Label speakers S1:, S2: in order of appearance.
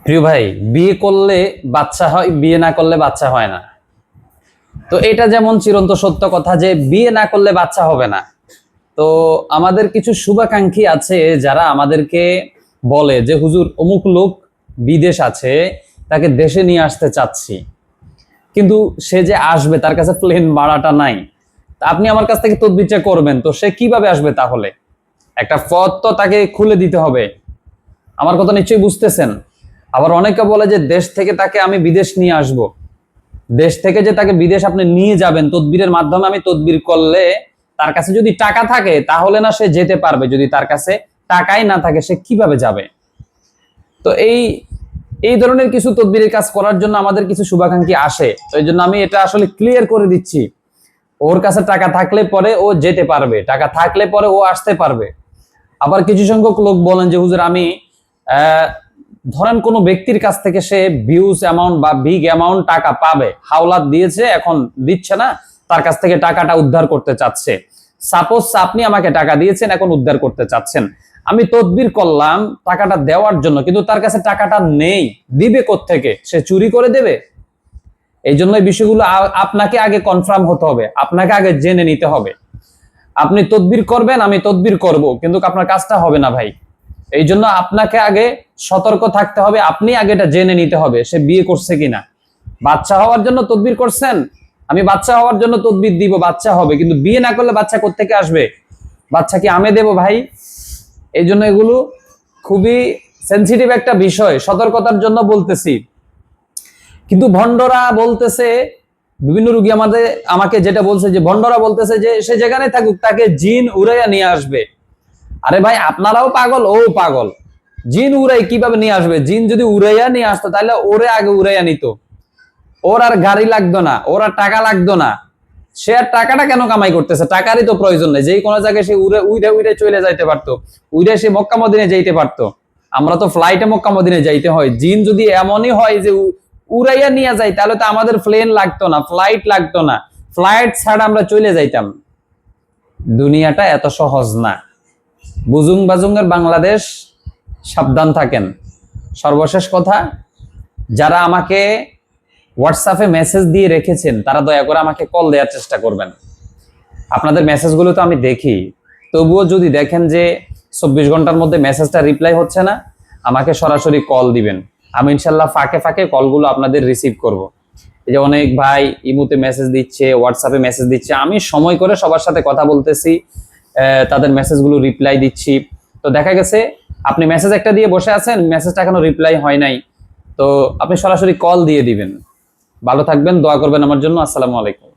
S1: প্রিয় ভাই, বিয়ে করলে বাচ্চা হয়, বিয়ে না করলে বাচ্চা হয় না। তো এটা যেমন চিরন্ত সত্য কথা যে বিয়ে না করলে বাচ্চা হবে না। তো আমাদের কিছু শুভাকাঙ্ক্ষী আছে যারা আমাদেরকে বলে যে হুজুর অমুক লোক বিদেশ আছে, তাকে দেশে নিয়ে আসতে চাচ্ছি, কিন্তু সে যে আসবে তার কাছে প্লেন ভাড়াটা নাই। তা আপনি আমার কাছ থেকে তদবিরটা করবেন, তো সে কিভাবে আসবে? তাহলে একটা পথ তো তাকে খুলে দিতে হবে। আমার কথা নিশ্চয়ই বুঝতেছেন। আবার অনেকে বলে যে দেশ থেকে তাকে আমি বিদেশ নিয়ে আসব। দেশ থেকে যে তাকে বিদেশ আপনি নিয়ে যাবেন তদবিরের মাধ্যমে, আমি তদবির করলে তার কাছে যদি টাকা থাকে তাহলে না সে যেতে পারবে, যদি তার কাছে টাকাই না থাকে সে কিভাবে যাবে? তো এই এই ধরনের কিছু তদবিরের কাজ করার জন্য আমাদের কিছু শুভাকাঙ্ক্ষী আসে। তো এই জন্য আমি এটা আসলে ক্লিয়ার করে দিচ্ছি, ওর কাছে টাকা থাকলে পরে ও যেতে পারবে, টাকা থাকলে পরে ও আসতে পারবে। আবার কিছু সংখ্যক লোক বলেন যে হুজুর আমি ধরেন কোনো ব্যক্তির কাছ থেকে সে ভিউজ অ্যামাউন্ট বা বিগ অ্যামাউন্ট টাকা পাবে, হাওলাত দিয়েছে, এখন দিচ্ছে না, তার কাছ থেকে টাকাটা উদ্ধার করতে চাচ্ছে। সাপোজ আপনি আমাকে টাকা দিয়েছেন, এখন উদ্ধার করতে চাচ্ছেন। আমি তদবির করলাম টাকাটা দেওয়ার জন্য, কিন্তু তার কাছে টাকাটা নেই, দিবে কোত্থেকে? সে চুরি করে দেবে? এই জন্য এই বিষয়গুলো আপনাকে আগে কনফার্ম হতে হবে, আপনাকে আগে জেনে নিতে হবে। আপনি তদবির করবেন, আমি তদবির করব, কিন্তু আপনার কাজটা হবে না ভাই। এই জন্য আপনাকে আগে সতর্ক থাকতে হবে, আপনি আগে এটা জেনে নিতে হবে সে বিয়ে করছে কিনা। বাচ্চা হওয়ার জন্য তদবির করছেন, আমি বাচ্চা হওয়ার জন্য তদবির দিব, বাচ্চা হবে, কিন্তু বিয়ে না করলে বাচ্চা কোত্থেকে আসবে? বাচ্চা কি আমি দেব ভাই? এই জন্য এগুলো খুবই সেনসিটিভ একটা বিষয়, সতর্কতার জন্য বলতেছি। কিন্তু ভন্ডরা বলতেছে, বিভিন্ন রোগী আমাকে যেটা বলছে যে ভন্ডরা বলতেছে যে সে যেখানে থাকুক তাকে জিন উড়াইয়া নিয়ে আসবে। আরে ভাই, আপনারাও পাগল, ও পাগল। জিন উড়াই কিভাবে নিয়ে আসবে? জিন যদি উড়াইয়া নিয়ে আসতো তাহলে ওরে আগে উড়াইয়া নিত, ওর আর গাড়ি লাগতো না, ওর আর টাকা লাগতো না। সে আর টাকাটা কেন কামাই করতেছে? টাকারই তো প্রয়োজন নেই, যেই কোনো জায়গায় সে উড়ে উড়ে উড়ে চলে যাইতে পারতো, উড়ে সে মক্কা মদিনে যাইতে পারতো। আমরা তো ফ্লাইটে মক্কা মদিনে যাইতে হয়। জিন যদি এমনই হয় যে উড়াইয়া নিয়ে যায়, তাহলে তো আমাদের প্লেন লাগতো না, ফ্লাইট লাগতো না, ফ্লাইট ছাড়া আমরা চলে যাইতাম। দুনিয়াটা এত সহজ না। বুজুং বাজুঙ্গের বাংলাদেশ, সাবধান থাকেন। সর্বশেষ কথা, যারা আমাকে হোয়াটসঅ্যাপে মেসেজ দিয়ে রেখেছেন তারা দয়া করে আমাকে কল দেওয়ার চেষ্টা করবেন। আপনাদের মেসেজগুলো তো আমি দেখি, তবুও যদি দেখেন যে 24 ঘন্টার মধ্যে মেসেজটা রিপ্লাই হচ্ছে না, আমাকে সরাসরি কল দিবেন। আমি ইনশাল্লাহ ফাঁকে ফাঁকে কলগুলো আপনাদের রিসিভ করব। এই যে অনেক ভাই ইমুতে মেসেজ দিচ্ছে, হোয়াটসঅ্যাপে মেসেজ দিচ্ছে, আমি সময় করে সবার সাথে কথা বলতেছি, তাদের মেসেজগুলো রিপ্লাই দিচ্ছি। তো দেখা গেছে আপনি মেসেজ একটা দিয়ে বসে আছেন, মেসেজটা এখনো রিপ্লাই হয় নাই, তো আপনি সরাসরি কল দিয়ে দিবেন। ভালো থাকবেন, দোয়া করবেন আমার জন্য। আসসালামু আলাইকুম।